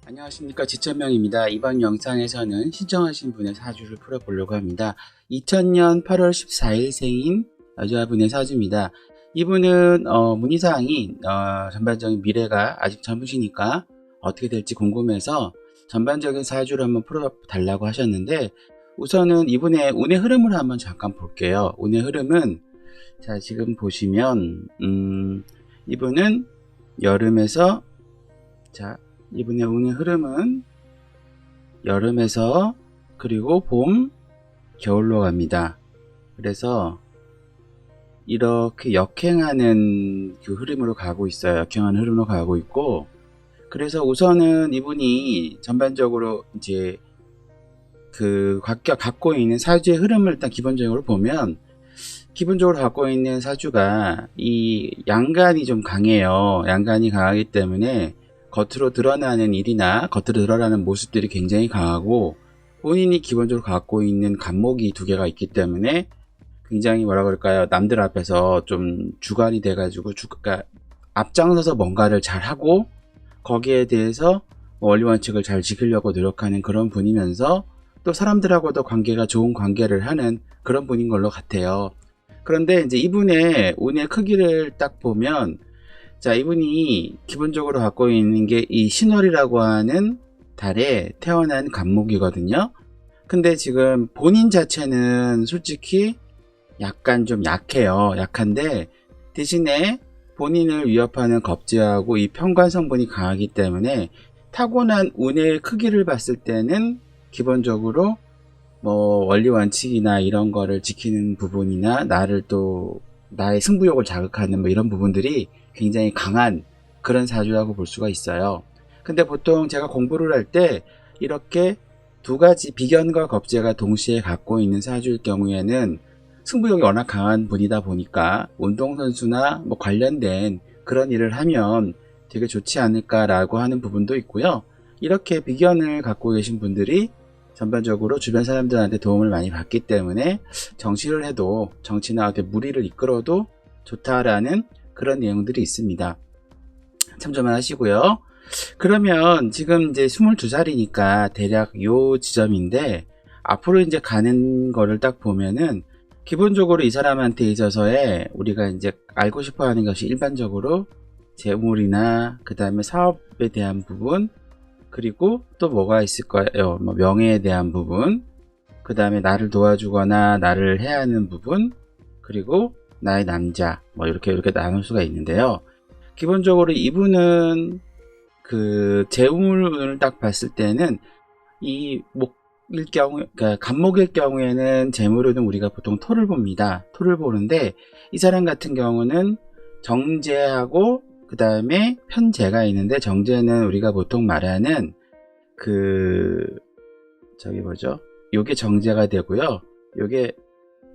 안녕하십니까, 지천명입니다. 이번 영상에서는 신청하신 분의 사주를 풀어보려고 합니다. 2000년 8월 14일 생인 여자분의 사주입니다. 이분은 문의사항이 전반적인 미래가 아직 젊으시니까 어떻게 될지 궁금해서 전반적인 사주를 한번 풀어달라고 하셨는데, 우선은 이분의 운의 흐름을 한번 잠깐 볼게요. 운의 흐름은 자, 지금 보시면 이분은 여름에서 자 이분의 운의 흐름은 여름에서 그리고 봄, 겨울로 갑니다. 그래서 이렇게 역행하는 그 흐름으로 가고 있어요. 역행하는 흐름으로 가고 있고, 그래서 우선은 이분이 전반적으로 이제 그 각각 갖고 있는 사주의 흐름을 일단 기본적으로 보면, 기본적으로 갖고 있는 사주가 이 양간이 좀 강해요. 양간이 강하기 때문에 겉으로 드러나는 일이나 겉으로 드러나는 모습들이 굉장히 강하고, 본인이 기본적으로 갖고 있는 간목이 두 개가 있기 때문에 굉장히 뭐라 그럴까요, 남들 앞에서 좀 주관이 돼가지고 그러니까 앞장서서 뭔가를 잘하고 거기에 대해서 원리 원칙을 잘 지키려고 노력하는 그런 분이면서, 또 사람들하고도 관계가 좋은 관계를 하는 그런 분인 걸로 같아요. 그런데 이제 이분의 운의 크기를 딱 보면, 자, 이분이 기본적으로 갖고 있는 게 이 신월이라고 하는 달에 태어난 간목이거든요. 근데 지금 본인 자체는 솔직히 약간 좀 약해요. 약한데 대신에 본인을 위협하는 겁재하고 이 편관 성분이 강하기 때문에 타고난 운의 크기를 봤을 때는 기본적으로 뭐 원리 원칙이나 이런 거를 지키는 부분이나 나의 승부욕을 자극하는 뭐 이런 부분들이 굉장히 강한 그런 사주라고 볼 수가 있어요. 근데 보통 제가 공부를 할 때 이렇게 두 가지 비견과 겁재가 동시에 갖고 있는 사주일 경우에는 승부욕이 워낙 강한 분이다 보니까 운동선수나 뭐 관련된 그런 일을 하면 되게 좋지 않을까라고 하는 부분도 있고요. 이렇게 비견을 갖고 계신 분들이 전반적으로 주변 사람들한테 도움을 많이 받기 때문에 정치를 해도, 정치나 어떤 무리를 이끌어도 좋다라는 그런 내용들이 있습니다. 참조만 하시고요. 그러면 지금 이제 22살이니까 대략 요 지점인데, 앞으로 이제 가는 거를 딱 보면은 기본적으로 이 사람한테 있어서의 우리가 이제 알고 싶어 하는 것이 일반적으로 재물이나 그 다음에 사업에 대한 부분, 그리고 또 뭐가 있을까요? 뭐 명예에 대한 부분, 그 다음에 나를 도와주거나 나를 해야 하는 부분, 그리고 나의 남자, 뭐 이렇게 나눌 수가 있는데요. 기본적으로 이분은 그 재물을 딱 봤을 때는 이 목일 경우, 그러니까 간목일 경우에는 재물은 우리가 보통 토를 봅니다. 토를 보는데 이 사람 같은 경우는 정제하고 그 다음에 편재가 있는데, 정제는 우리가 보통 말하는 저기 뭐죠? 요게 정제가 되고요. 요게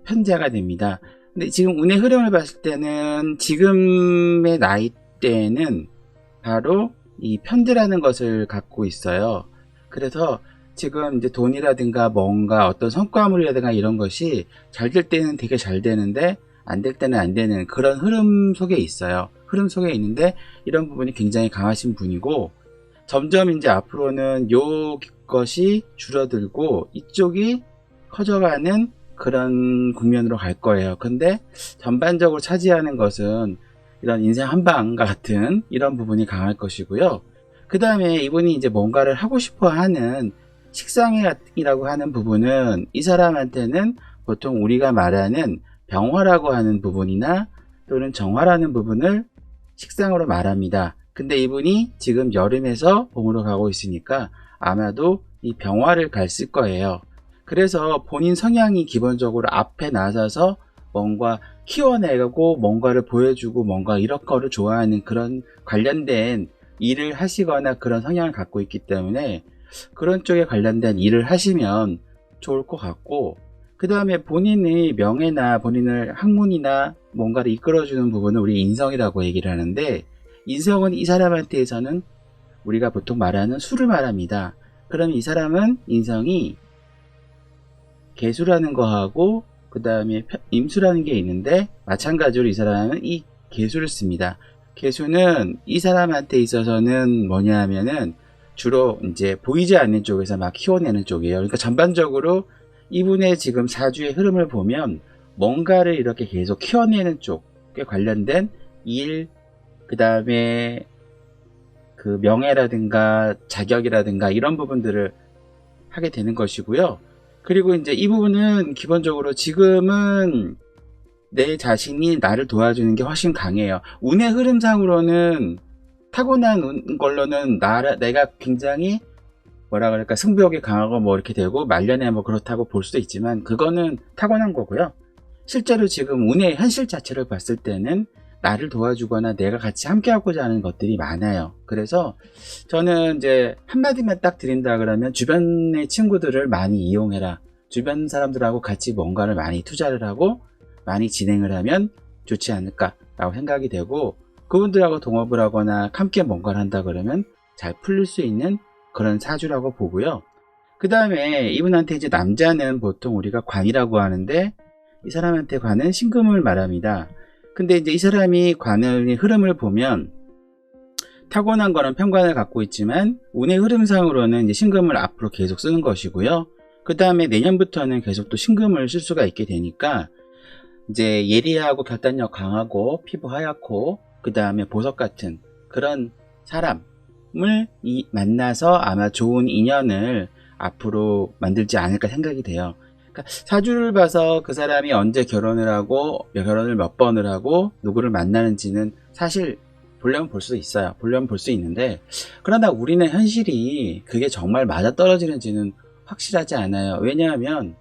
편제가 됩니다. 근데 지금 운의 흐름을 봤을 때는 지금의 나이대에는 바로 이 편제라는 것을 갖고 있어요. 그래서 지금 이제 돈이라든가 뭔가 어떤 성과물이라든가 이런 것이 잘 될 때는 되게 잘 되는데 안 될 때는 안 되는 그런 흐름 속에 있어요. 흐름 속에 있는데 이런 부분이 굉장히 강하신 분이고, 점점 이제 앞으로는 요것이 줄어들고 이쪽이 커져가는 그런 국면으로 갈 거예요. 근데 전반적으로 차지하는 것은 이런 인생 한방과 같은 이런 부분이 강할 것이고요. 그 다음에 이분이 이제 뭔가를 하고 싶어 하는 식상이라고 하는 부분은 이 사람한테는 보통 우리가 말하는 병화라고 하는 부분이나 또는 정화라는 부분을 식상으로 말합니다. 근데 이분이 지금 여름에서 봄으로 가고 있으니까 아마도 이 병화를 갔을 거예요. 그래서 본인 성향이 기본적으로 앞에 나서서 뭔가 키워내고 뭔가를 보여주고 뭔가 이런 거를 좋아하는 그런 관련된 일을 하시거나 그런 성향을 갖고 있기 때문에 그런 쪽에 관련된 일을 하시면 좋을 것 같고, 그 다음에 본인의 명예나 본인을 학문이나 뭔가를 이끌어주는 부분은 우리 인성이라고 얘기를 하는데, 인성은 이 사람한테서는 우리가 보통 말하는 수를 말합니다. 그러면 이 사람은 인성이 개수라는 거하고 그 다음에 임수라는 게 있는데, 마찬가지로 이 사람은 이 개수를 씁니다. 개수는 이 사람한테 있어서는 뭐냐 하면은 주로 이제 보이지 않는 쪽에서 막 키워내는 쪽이에요. 그러니까 전반적으로 이분의 지금 사주의 흐름을 보면 뭔가를 이렇게 계속 키워내는 쪽에 관련된 일, 그 다음에 그 명예라든가 자격이라든가 이런 부분들을 하게 되는 것이고요. 그리고 이제 이 부분은 기본적으로 지금은 내 자신이 나를 도와주는 게 훨씬 강해요. 운의 흐름상으로는 타고난 걸로는 내가 굉장히 뭐라 그럴까 승부욕이 강하고 뭐 이렇게 되고 말년에 뭐 그렇다고 볼 수도 있지만 그거는 타고난 거고요. 실제로 지금 운의 현실 자체를 봤을 때는 나를 도와주거나 내가 같이 함께 하고자 하는 것들이 많아요. 그래서 저는 이제 한마디만 딱 드린다 그러면 주변의 친구들을 많이 이용해라. 주변 사람들하고 같이 뭔가를 많이 투자를 하고 많이 진행을 하면 좋지 않을까라고 생각이 되고, 그분들하고 동업을 하거나 함께 뭔가를 한다 그러면 잘 풀릴 수 있는 그런 사주라고 보고요. 그 다음에 이분한테 이제 남자는 보통 우리가 관이라고 하는데 이 사람한테 관은 신금을 말합니다. 근데 이제 이 사람이 관의 흐름을 보면 타고난 거는 편관을 갖고 있지만 운의 흐름상으로는 이제 신금을 앞으로 계속 쓰는 것이고요. 그 다음에 내년부터는 계속 또 신금을 쓸 수가 있게 되니까 이제 예리하고 결단력 강하고 피부 하얗고 그 다음에 보석 같은 그런 사람을 만나서 아마 좋은 인연을 앞으로 만들지 않을까 생각이 돼요. 그러니까 사주를 봐서 그 사람이 언제 결혼을 하고 결혼을 몇 번을 하고 누구를 만나는지는 사실 보려면 볼 수 있어요. 보려면 볼 수 있는데, 그러나 우리는 현실이 그게 정말 맞아떨어지는지는 확실하지 않아요. 왜냐하면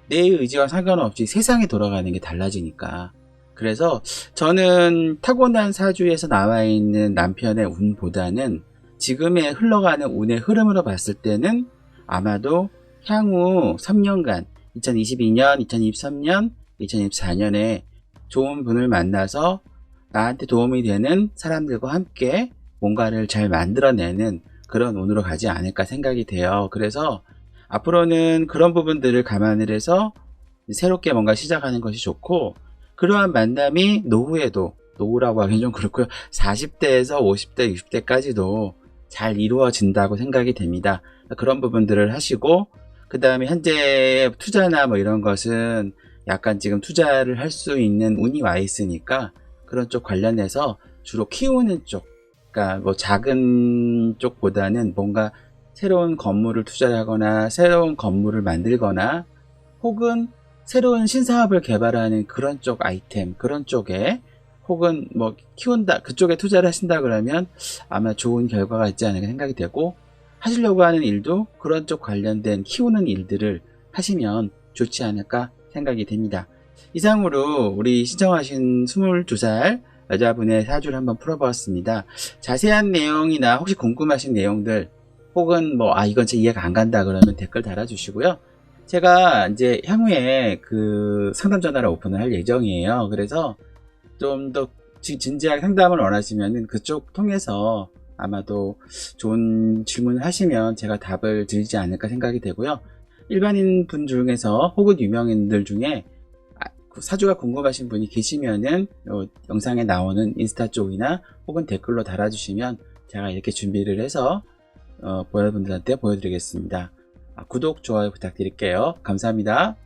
내 의지와 상관없이 세상이 돌아가는 게 달라지니까. 그래서 저는 타고난 사주에서 나와 있는 남편의 운보다는 지금의 흘러가는 운의 흐름으로 봤을 때는 아마도 향후 3년간 2022년, 2023년, 2024년에 좋은 분을 만나서 나한테 도움이 되는 사람들과 함께 뭔가를 잘 만들어내는 그런 운으로 가지 않을까 생각이 돼요. 그래서 앞으로는 그런 부분들을 감안을 해서 새롭게 뭔가 시작하는 것이 좋고, 그러한 만남이 노후에도, 노후라고 하긴 좀 그렇고요, 40대에서 50대, 60대까지도 잘 이루어진다고 생각이 됩니다. 그런 부분들을 하시고, 그 다음에 현재 투자나 뭐 이런 것은 약간 지금 투자를 할 수 있는 운이 와 있으니까 그런 쪽 관련해서 주로 키우는 쪽, 그러니까 뭐 작은 쪽보다는 뭔가 새로운 건물을 투자를 하거나 새로운 건물을 만들거나 혹은 새로운 신사업을 개발하는 그런 쪽 아이템, 그런 쪽에 혹은 뭐 키운다, 그쪽에 투자를 하신다 그러면 아마 좋은 결과가 있지 않을까 생각이 되고, 하시려고 하는 일도 그런 쪽 관련된 키우는 일들을 하시면 좋지 않을까 생각이 됩니다. 이상으로 우리 신청하신 22살 여자분의 사주를 한번 풀어보았습니다. 자세한 내용이나 혹시 궁금하신 내용들 혹은 뭐 이건 제 이해가 안 간다 그러면 댓글 달아주시고요. 제가 이제 향후에 그 상담 전화를 오픈을 할 예정이에요. 그래서 좀 더 진지하게 상담을 원하시면은 그쪽 통해서 아마도 좋은 질문을 하시면 제가 답을 드리지 않을까 생각이 되고요. 일반인 분 중에서 혹은 유명인들 중에 사주가 궁금하신 분이 계시면은 영상에 나오는 인스타 쪽이나 혹은 댓글로 달아주시면 제가 이렇게 준비를 해서 여러분들한테 보여드리겠습니다. 구독, 좋아요 부탁드릴게요. 감사합니다.